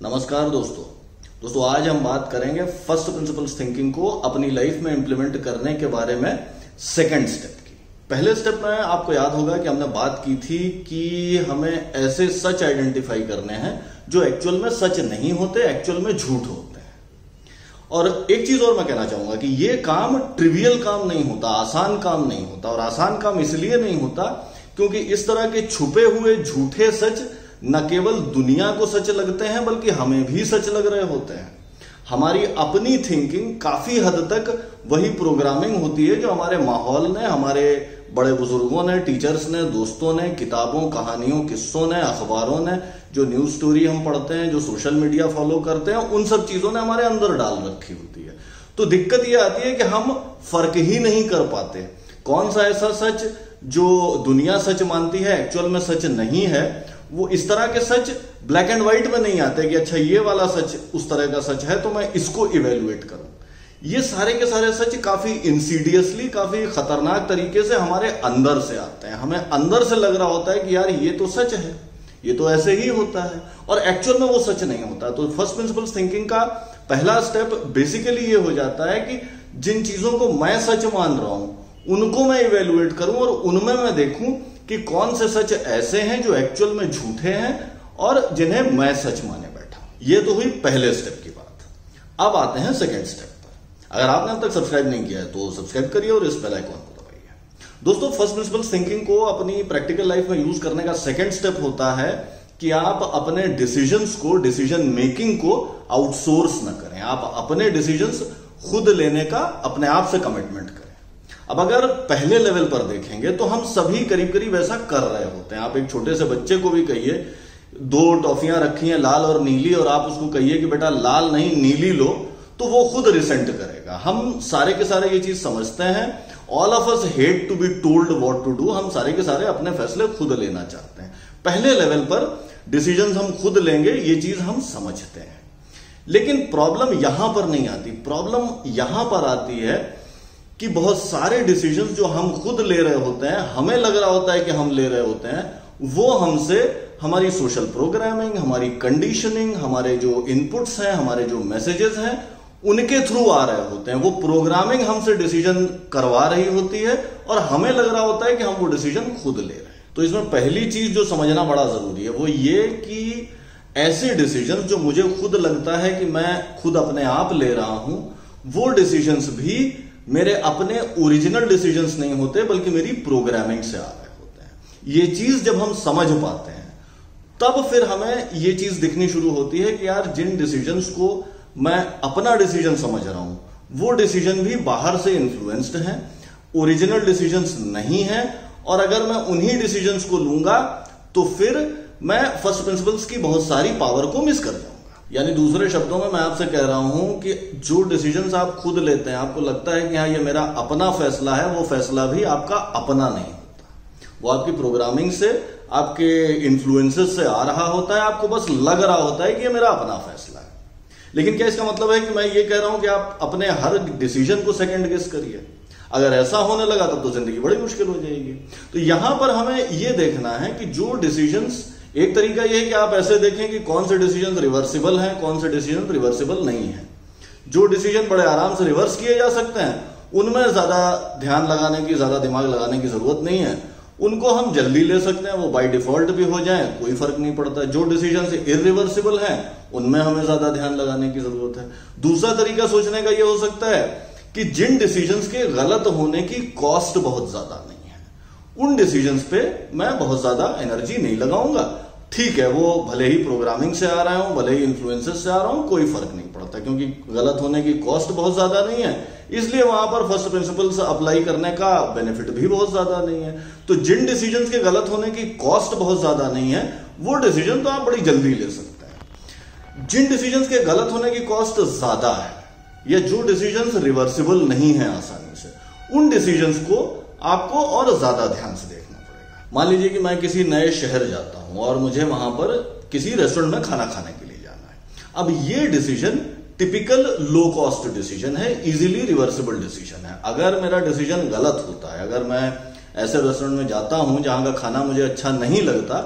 नमस्कार दोस्तों आज हम बात करेंगे फर्स्ट प्रिंसिपल्स थिंकिंग को अपनी लाइफ में इंप्लीमेंट करने के बारे में सेकंड स्टेप की। पहले स्टेप में आपको याद होगा कि हमने बात की थी कि हमें ऐसे सच आइडेंटिफाई करने हैं जो एक्चुअल में सच नहीं होते, एक्चुअल में झूठ होते हैं। और एक चीज और मैं कहना चाहूंगा कि ये काम ट्रिवियल काम नहीं होता, आसान काम नहीं होता। और आसान काम इसलिए नहीं होता क्योंकि इस तरह के छुपे हुए झूठे सच न केवल दुनिया को सच लगते हैं बल्कि हमें भी सच लग रहे होते हैं। हमारी अपनी थिंकिंग काफी हद तक वही प्रोग्रामिंग होती है जो हमारे माहौल ने, हमारे बड़े बुजुर्गों ने, टीचर्स ने, दोस्तों ने, किताबों, कहानियों, किस्सों ने, अखबारों ने, जो न्यूज स्टोरी हम पढ़ते हैं, जो सोशल मीडिया फॉलो करते हैं, उन सब चीजों ने हमारे अंदर डाल रखी होती है। तो दिक्कत यह आती है कि हम फर्क ही नहीं कर पाते कौन सा ऐसा सच जो दुनिया सच मानती है एक्चुअल में सच नहीं है। वो इस तरह के सच ब्लैक एंड व्हाइट में नहीं आते कि अच्छा ये वाला सच उस तरह का सच है तो मैं इसको इवेल्युएट करूं। ये सारे के सारे सच काफी इंसीडियसली, काफी खतरनाक तरीके से हमारे अंदर से आते हैं। हमें अंदर से लग रहा होता है कि यार ये तो सच है, ये तो ऐसे ही होता है, और एक्चुअल में वो सच नहीं होता। तो फर्स्ट प्रिंसिपल्स थिंकिंग का पहला स्टेप बेसिकली ये हो जाता है कि जिन चीजों को मैं सच मान रहा हूं उनको मैं इवेल्युएट करूं और उनमें मैं देखूं कि कौन से सच ऐसे हैं जो एक्चुअल में झूठे हैं और जिन्हें मैं सच माने बैठा। ये तो हुई पहले स्टेप की बात। अब आते हैं सेकंड स्टेप पर। अगर आपने अब तक सब्सक्राइब नहीं किया है तो सब्सक्राइब करिए और इस बेल आइकन को दबाइए। दोस्तों, फर्स्ट प्रिंसिपल्स थिंकिंग को अपनी प्रैक्टिकल लाइफ में यूज करने का सेकंड स्टेप होता है कि आप अपने डिसीजंस को, डिसीजन मेकिंग को आउटसोर्स न करें। आप अपने डिसीजंस खुद लेने का अपने आप से कमिटमेंट करें। अब अगर पहले लेवल पर देखेंगे तो हम सभी करीब करीब ऐसा कर रहे होते हैं। आप एक छोटे से बच्चे को भी कहिए, दो टॉफियां रखी हैं लाल और नीली, और आप उसको कहिए कि बेटा लाल नहीं नीली लो, तो वो खुद रिसेंट करेगा। हम सारे के सारे ये चीज समझते हैं। All of us hate to be told what to do. हम सारे के सारे अपने फैसले खुद लेना चाहते हैं। पहले लेवल पर डिसीजंस हम खुद लेंगे, ये चीज हम समझते हैं। लेकिन प्रॉब्लम यहां पर नहीं आती। प्रॉब्लम यहां पर आती है कि बहुत सारे डिसीजंस जो हम खुद ले रहे होते हैं, हमें लग रहा होता है कि हम ले रहे होते हैं, वो हमसे हमारी सोशल प्रोग्रामिंग, हमारी कंडीशनिंग, हमारे जो इनपुट्स हैं, हमारे जो मैसेजेस हैं, उनके थ्रू आ रहे होते हैं। वो प्रोग्रामिंग हमसे डिसीजन करवा रही होती है और हमें लग रहा होता है कि हम वो डिसीजन खुद ले रहे हैं। तो इसमें पहली चीज जो समझना बड़ा जरूरी है वो ये कि ऐसे डिसीजंस जो मुझे खुद लगता है कि मैं खुद अपने आप ले रहा हूं, वो डिसीजंस भी मेरे अपने ओरिजिनल डिसीजंस नहीं होते बल्कि मेरी प्रोग्रामिंग से आ रहे होते हैं। ये चीज जब हम समझ पाते हैं तब फिर हमें ये चीज दिखनी शुरू होती है कि यार जिन डिसीजंस को मैं अपना डिसीजन समझ रहा हूं वो डिसीजन भी बाहर से इन्फ्लुएंस्ड हैं, ओरिजिनल डिसीजंस नहीं है। और अगर मैं उन्हीं डिसीजंस को लूंगा तो फिर मैं फर्स्ट प्रिंसिपल्स की बहुत सारी पावर को मिस कर जाऊंगा। यानी दूसरे शब्दों में मैं आपसे कह रहा हूं कि जो डिसीजंस आप खुद लेते हैं, आपको लगता है कि हाँ ये मेरा अपना फैसला है, वो फैसला भी आपका अपना नहीं होता। वो आपकी प्रोग्रामिंग से, आपके इन्फ्लुएंसेस से आ रहा होता है। आपको बस लग रहा होता है कि ये मेरा अपना फैसला है। लेकिन क्या इसका मतलब है कि मैं ये कह रहा हूं कि आप अपने हर डिसीजन को सेकंड गेस करिए? अगर ऐसा होने लगा तब तो जिंदगी बड़ी मुश्किल हो जाएगी। तो यहां पर हमें यह देखना है कि जो डिसीजंस, एक तरीका यह है कि आप ऐसे देखें कि कौन से डिसीजन रिवर्सिबल हैं, कौन से डिसीजन रिवर्सिबल नहीं है। जो डिसीजन बड़े आराम से रिवर्स किए जा सकते हैं उनमें ज्यादा ध्यान लगाने की, ज्यादा दिमाग लगाने की जरूरत नहीं है। उनको हम जल्दी ले सकते हैं, वो बाय डिफॉल्ट भी हो जाए, कोई फर्क नहीं पड़ता। जो डिसीजन से इररिवर्सिबल हैं उनमें हमें ज्यादा ध्यान लगाने की जरूरत है। दूसरा तरीका सोचने का यह हो सकता है कि जिन डिसीजंस के गलत होने की कॉस्ट बहुत ज्यादा नहीं है, उन डिसीजंस पे मैं बहुत ज्यादा एनर्जी नहीं लगाऊंगा। ठीक है, वो भले ही प्रोग्रामिंग से आ रहा हूं, भले ही इन्फ्लुएंसेस से आ रहा हूं, कोई फर्क नहीं पड़ता क्योंकि गलत होने की कॉस्ट बहुत ज्यादा नहीं है। इसलिए वहां पर फर्स्ट प्रिंसिपल्स अप्लाई करने का बेनिफिट भी बहुत ज्यादा नहीं है। तो जिन डिसीजंस के गलत होने की कॉस्ट बहुत ज्यादा नहीं है वो डिसीजन तो आप बड़ी जल्दी ले सकते हैं। जिन डिसीजंस के गलत होने की कॉस्ट ज्यादा है या जो डिसीजंस रिवर्सिबल नहीं है आसानी से, उन डिसीजंस को आपको और ज्यादा ध्यान से देखना पड़ेगा। मान लीजिए कि मैं किसी नए शहर जाता हूं और मुझे वहां पर किसी रेस्टोरेंट में खाना खाने के लिए जाना है। अब ये decision typical low cost decision है, इजीली रिवर्सिबल डिसीजन है। अगर मेरा डिसीजन गलत होता है, अगर मैं ऐसे रेस्टोरेंट में जाता हूं जहां का खाना मुझे अच्छा नहीं लगता,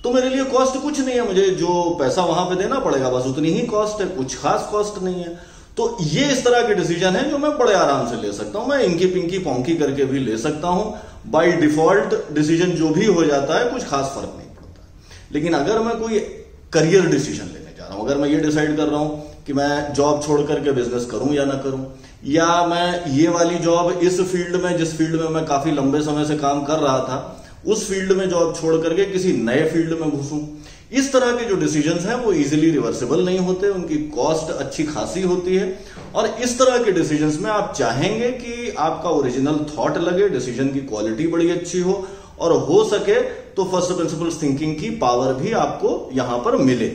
तो मेरे लिए कॉस्ट कुछ नहीं है, मुझे जो पैसा वहां पे देना पड़ेगा बस उतनी ही कॉस्ट है, कुछ खास कॉस्ट नहीं है। तो ये इस तरह के डिसीजन है जो मैं बड़े आराम से ले सकता हूं, मैं इंकी पिंकी पोंकी करके भी ले सकता हूं। बाय डिफॉल्ट डिसीजन जो भी हो जाता है कुछ खास फर्क नहीं पड़ता। लेकिन अगर मैं कोई करियर डिसीजन लेने जा रहा हूं, अगर मैं ये डिसाइड कर रहा हूं कि मैं जॉब छोड़ करके बिजनेस करूं या ना करूं, या मैं ये वाली जॉब इस फील्ड में, जिस फील्ड में मैं काफी लंबे समय से काम कर रहा था, उस फील्ड में जॉब छोड़ करके किसी नए फील्ड में घुसूं, इस तरह के जो डिसीजंस हैं वो इजीली रिवर्सिबल नहीं होते, उनकी कॉस्ट अच्छी खासी होती है। और इस तरह के डिसीजंस में आप चाहेंगे कि आपका ओरिजिनल थॉट लगे, डिसीजन की क्वालिटी बड़ी अच्छी हो, और हो सके तो फर्स्ट प्रिंसिपल्स थिंकिंग की पावर भी आपको यहां पर मिले।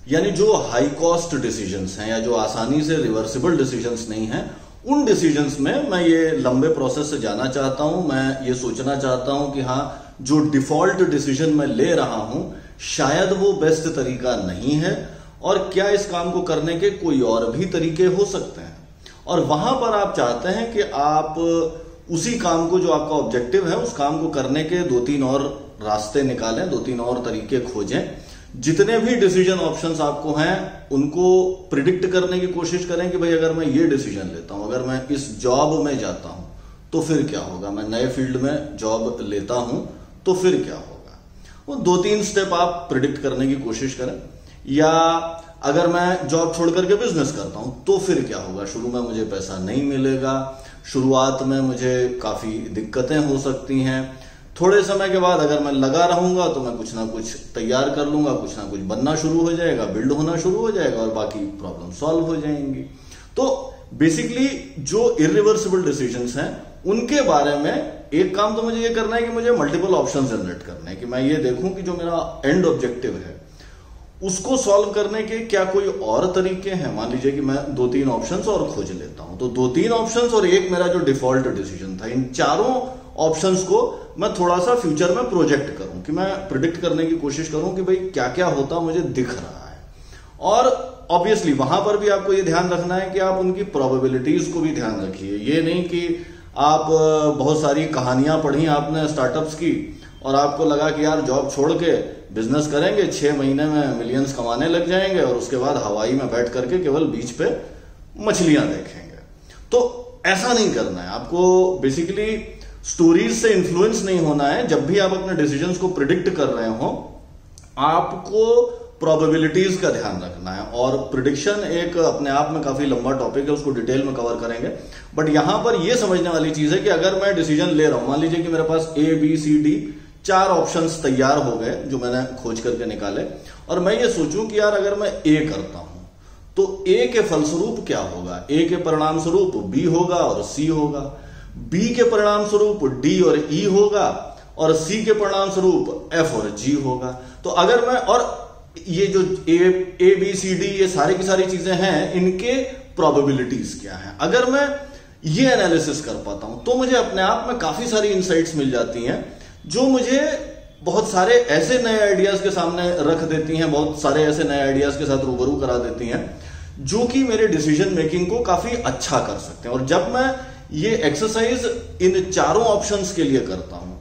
यानी जो हाई कॉस्ट डिसीजंस हैं या जो आसानी से रिवर्सिबल डिसीजंस नहीं हैं, उन डिसीजंस में मैं ये लंबे प्रोसेस से जाना चाहता हूं। मैं ये सोचना चाहता हूं कि हाँ, जो डिफॉल्ट डिसीजन मैं ले रहा हूं शायद वो बेस्ट तरीका नहीं है, और क्या इस काम को करने के कोई और भी तरीके हो सकते हैं। और वहां पर आप चाहते हैं कि आप उसी काम को, जो आपका ऑब्जेक्टिव है, उस काम को करने के 2-3 और रास्ते निकालें, 2-3 और तरीके खोजें। जितने भी डिसीजन ऑप्शंस आपको हैं उनको प्रिडिक्ट करने की कोशिश करें कि भाई अगर मैं ये डिसीजन लेता हूं, अगर मैं इस जॉब में जाता हूं तो फिर क्या होगा, मैं नए फील्ड में जॉब लेता हूं तो फिर क्या होगा। वो 2-3 स्टेप आप प्रिडिक्ट करने की कोशिश करें। या अगर मैं जॉब छोड़ करके बिजनेस करता हूं तो फिर क्या होगा, शुरू में मुझे पैसा नहीं मिलेगा, शुरुआत में मुझे काफी दिक्कतें हो सकती हैं, थोड़े समय के बाद अगर मैं लगा रहूंगा तो मैं कुछ ना कुछ तैयार कर लूंगा, कुछ ना कुछ बनना शुरू हो जाएगा, बिल्ड होना शुरू हो जाएगा, और बाकी प्रॉब्लम सॉल्व हो जाएंगी। तो बेसिकली जो इरिवर्सिबल डिसीजंस हैं उनके बारे में एक काम तो मुझे ये करना है कि मुझे मल्टीपल ऑप्शन जनरेट करने हैं, कि मैं ये देखूं कि जो मेरा एंड ऑब्जेक्टिव है उसको सॉल्व करने के क्या कोई और तरीके हैं। मान लीजिए कि मैं 2-3 ऑप्शंस और खोज लेता हूं, तो 2-3 ऑप्शंस और एक मेरा जो डिफॉल्ट डिसीजन था, इन चारों ऑप्शंस को मैं थोड़ा सा फ्यूचर में प्रोजेक्ट करूं, कि मैं प्रिडिक्ट करने की कोशिश करूं कि भाई क्या क्या होता मुझे दिख रहा है। और ऑब्वियसली वहां पर भी आपको ये ध्यान रखना है कि आप उनकी प्रोबेबिलिटीज को भी ध्यान रखिए। ये नहीं कि आप बहुत सारी कहानियां पढ़ी आपने स्टार्टअप्स की और आपको लगा कि यार जॉब छोड़ के बिजनेस करेंगे, 6 महीने में मिलियंस कमाने लग जाएंगे, और उसके बाद हवाई में बैठ करके केवल बीच पे मछलियां देखेंगे। तो ऐसा नहीं करना है आपको। बेसिकली स्टोरीज से इन्फ्लुएंस नहीं होना है। जब भी आप अपने डिसीजंस को प्रिडिक्ट कर रहे हो, आपको प्रोबेबिलिटीज का ध्यान रखना है। और प्रिडिक्शन एक अपने आप में काफी लंबा टॉपिक है, उसको डिटेल में कवर करेंगे। बट यहां पर यह समझने वाली चीज है कि अगर मैं डिसीजन ले रहा हूं, मान लीजिए कि मेरे पास A, B, C, D 4 options तैयार हो गए जो मैंने खोज करके निकाले, और मैं ये सोचूं कि यार अगर मैं A करता हूं तो A के फलस्वरूप क्या होगा, A के परिणाम स्वरूप B होगा और C होगा, B के परिणाम स्वरूप D और E होगा, और C के परिणाम स्वरूप F और G होगा। तो अगर मैं, और ये जो A, B, C, D ये सारी की सारी चीजें हैं, इनके प्रोबेबिलिटीज क्या हैं, अगर मैं ये एनालिसिस कर पाता हूं तो मुझे अपने आप में काफी सारी इंसाइट्स मिल जाती हैं जो मुझे बहुत सारे ऐसे नए आइडियाज के सामने रख देती हैं, बहुत सारे ऐसे नए आइडियाज के साथ रूबरू करा देती हैं जो कि मेरे डिसीजन मेकिंग को काफी अच्छा कर सकते हैं। और जब मैं ये एक्सरसाइज इन चारों ऑप्शंस के लिए करता हूं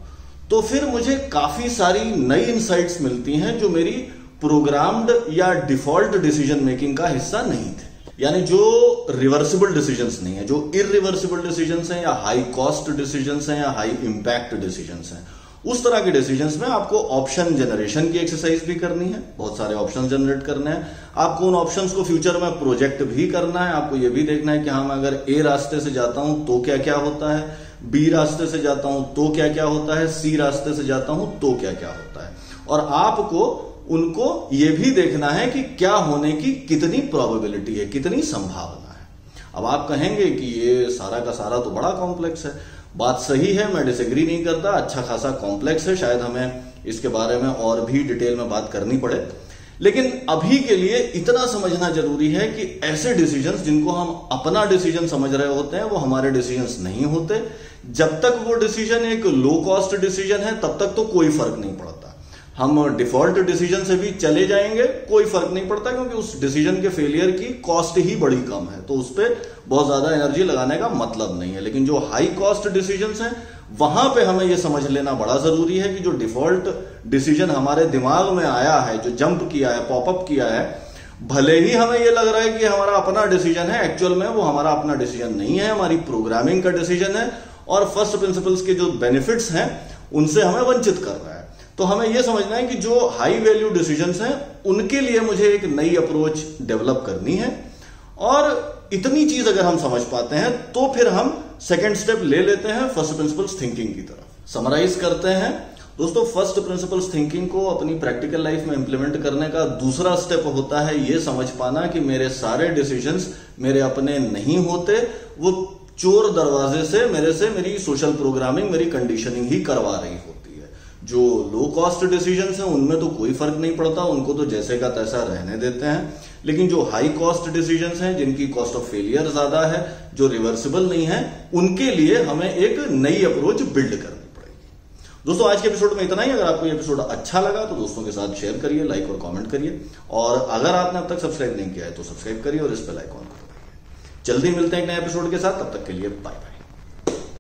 तो फिर मुझे काफी सारी नई इंसाइट्स मिलती हैं जो मेरी प्रोग्राम्ड या डिफॉल्ट डिसीजन मेकिंग का हिस्सा नहीं थे। यानी जो रिवर्सिबल डिसीजंस नहीं है, जो इरिवर्सिबल डिसीजंस हैं, या हाई कॉस्ट डिसीजंस हैं, या हाई इंपैक्ट डिसीजंस हैं, उस तरह के डिसीजंस में आपको ऑप्शन जनरेशन की एक्सरसाइज भी करनी है, बहुत सारे ऑप्शन जनरेट करने हैं। आपको उन ऑप्शंस को फ्यूचर में प्रोजेक्ट भी करना है। आपको यह भी देखना है कि हाँ, मैं अगर A रास्ते से जाता हूं तो क्या क्या होता है, B रास्ते से जाता हूं तो क्या क्या होता है, C रास्ते से जाता हूं तो क्या क्या होता है। और आपको उनको यह भी देखना है कि क्या होने की कितनी प्रोबेबिलिटी है, कितनी संभावना है। अब आप कहेंगे कि ये सारा का सारा तो बड़ा कॉम्प्लेक्स है। बात सही है, मैं डिसएग्री नहीं करता, अच्छा खासा कॉम्प्लेक्स है, शायद हमें इसके बारे में और भी डिटेल में बात करनी पड़े। लेकिन अभी के लिए इतना समझना जरूरी है कि ऐसे डिसीजंस जिनको हम अपना डिसीजन समझ रहे होते हैं वो हमारे डिसीजंस नहीं होते। जब तक वो डिसीजन एक लो कॉस्ट डिसीजन है तब तक तो कोई फर्क नहीं पड़ता। हम डिफॉल्ट डिसीजन से भी चले जाएंगे, कोई फर्क नहीं पड़ता, क्योंकि उस डिसीजन के फेलियर की कॉस्ट ही बड़ी कम है, तो उस पर बहुत ज्यादा एनर्जी लगाने का मतलब नहीं है। लेकिन जो हाई कॉस्ट डिसीजंस हैं वहां पे हमें यह समझ लेना बड़ा जरूरी है कि जो डिफॉल्ट डिसीजन हमारे दिमाग में आया है, जो जंप किया है, पॉपअप किया है, भले ही हमें यह लग रहा है कि हमारा अपना डिसीजन है, एक्चुअल में वो हमारा अपना डिसीजन नहीं है, हमारी प्रोग्रामिंग का डिसीजन है और फर्स्ट प्रिंसिपल्स के जो बेनिफिट्स हैं उनसे हमें वंचित कर रहा है। तो हमें यह समझना है कि जो हाई वैल्यू डिसीजंस हैं उनके लिए मुझे एक नई अप्रोच डेवलप करनी है, और इतनी चीज अगर हम समझ पाते हैं तो फिर हम सेकेंड स्टेप ले लेते हैं फर्स्ट प्रिंसिपल्स थिंकिंग की तरफ। समराइज करते हैं दोस्तों, फर्स्ट प्रिंसिपल्स थिंकिंग को अपनी प्रैक्टिकल लाइफ में इंप्लीमेंट करने का दूसरा स्टेप होता है यह समझ पाना कि मेरे सारे डिसीजंस मेरे अपने नहीं होते, वो चोर दरवाजे से मेरी सोशल प्रोग्रामिंग, मेरी कंडीशनिंग ही करवा रही होती है। जो लो कॉस्ट डिसीजंस हैं उनमें तो कोई फर्क नहीं पड़ता, उनको तो जैसे का तैसा रहने देते हैं, लेकिन जो हाई कॉस्ट डिसीजंस हैं, जिनकी कॉस्ट ऑफ फेलियर ज्यादा है, जो रिवर्सिबल नहीं है, उनके लिए हमें एक नई अप्रोच बिल्ड करनी पड़ेगी। दोस्तों आज के एपिसोड में इतना ही। अगर आपको ये एपिसोड अच्छा लगा तो दोस्तों के साथ शेयर करिए, लाइक और कमेंट करिए, और अगर आपने अब तक सब्सक्राइब नहीं किया है तो सब्सक्राइब करिए और इस बेल आइकॉन को दबाइए। जल्दी मिलते हैं एक नए एपिसोड के साथ, तब तक के लिए बाय बाय।